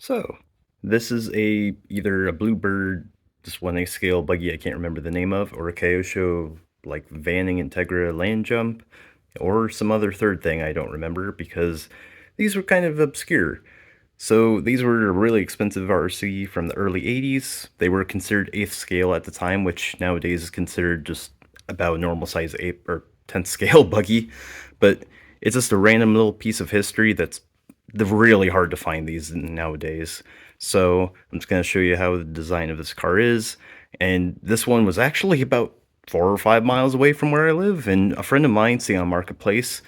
So, this is either a Bluebird, just 1/8 scale buggy I can't remember the name of, or a Kyosho like Vanning Integra land jump, or some other third thing I don't remember because these were kind of obscure. So these were a really expensive RC from the early 80s. They were considered 8th scale at the time, which nowadays is considered just about a normal size 8th or 10th scale buggy. But it's just a random little piece of history that's really hard to find these nowadays. So I'm just going to show you how the design of this car is. And this one was actually about 4 or 5 miles away from where I live. And a friend of mine seen on Marketplace,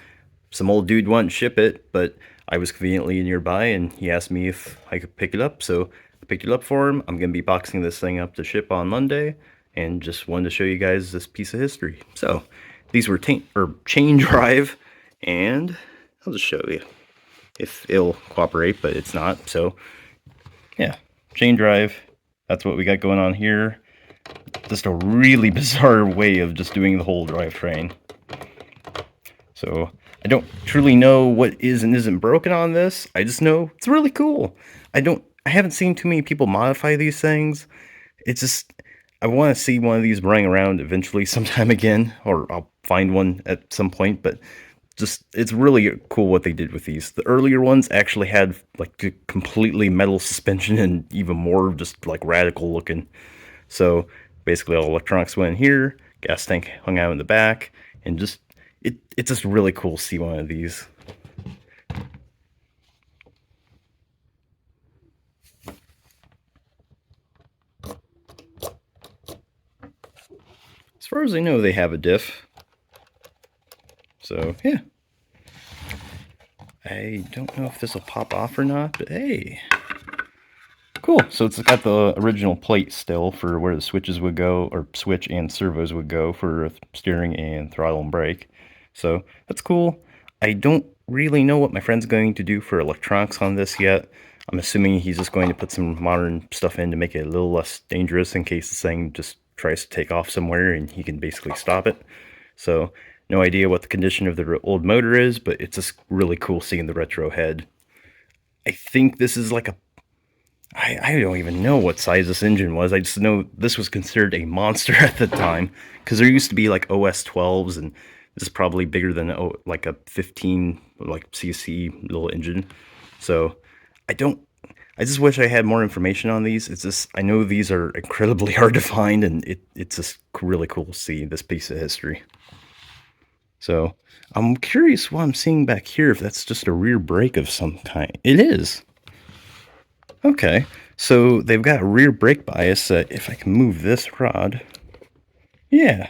some old dude wanted to ship it, but I was conveniently nearby and he asked me if I could pick it up. So I picked it up for him. I'm going to be boxing this thing up to ship on Monday and just wanted to show you guys this piece of history. So these were chain drive, and I'll just show you if it'll cooperate, but it's not. So yeah, chain drive. That's what we got going on here. Just a really bizarre way of just doing the whole drivetrain. So I don't truly know what is and isn't broken on this. I just know it's really cool. I haven't seen too many people modify these things. It's just I want to see one of these running around eventually sometime again, or I'll find one at some point, but just it's really cool what they did with these. The earlier ones actually had like a completely metal suspension and even more just like radical looking. So basically all electronics went in here, gas tank hung out in the back, and just it's just really cool to see one of these. As far as I know, they have a diff. So yeah. I don't know if this will pop off or not, but hey. Cool. So it's got the original plate still for where the switches would go, or switch and servos would go for steering and throttle and brake. So that's cool. I don't really know what my friend's going to do for electronics on this yet. I'm assuming he's just going to put some modern stuff in to make it a little less dangerous in case this thing just tries to take off somewhere and he can basically stop it. So no idea what the condition of the old motor is, but it's just really cool seeing the retro head. I think this is like a I don't even know what size this engine was. I just know this was considered a monster at the time because there used to be like OS 12s, and this is probably bigger than like a 15 like CC little engine. So I don't. I just wish I had more information on these. It's just I know these are incredibly hard to find, and it's just really cool to see this piece of history. So I'm curious what I'm seeing back here, if that's just a rear brake of some kind. It is. Okay, so they've got a rear brake bias. If I can move this rod, yeah,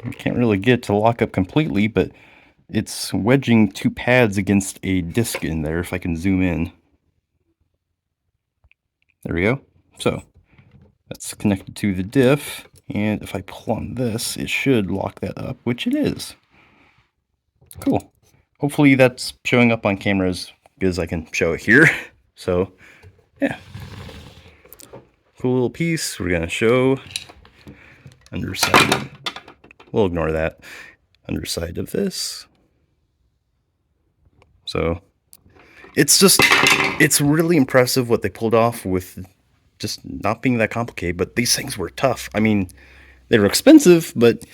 I can't really get it to lock up completely, but it's wedging two pads against a disc in there. If I can zoom in, there we go. So that's connected to the diff, and if I pull on this, it should lock that up, which it is. Cool. Hopefully that's showing up on camera as good as I can show it here. So yeah, cool little piece. We're gonna show underside. We'll ignore that. Underside of this. So it's really impressive what they pulled off with just not being that complicated, but these things were tough. I mean, they were expensive, but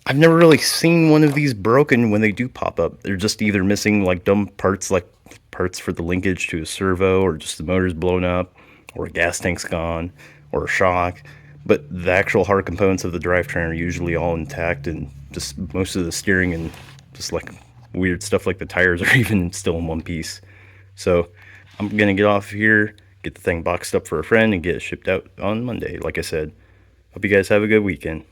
I've never really seen one of these broken when they do pop up. They're just either missing like dumb parts, like parts for the linkage to a servo, or just the motor's blown up, or a gas tank's gone, or a shock. But the actual hard components of the drivetrain are usually all intact, and just most of the steering and just like weird stuff like the tires are even still in one piece. So I'm gonna get off here, get the thing boxed up for a friend, and get it shipped out on Monday. Like I said, hope you guys have a good weekend.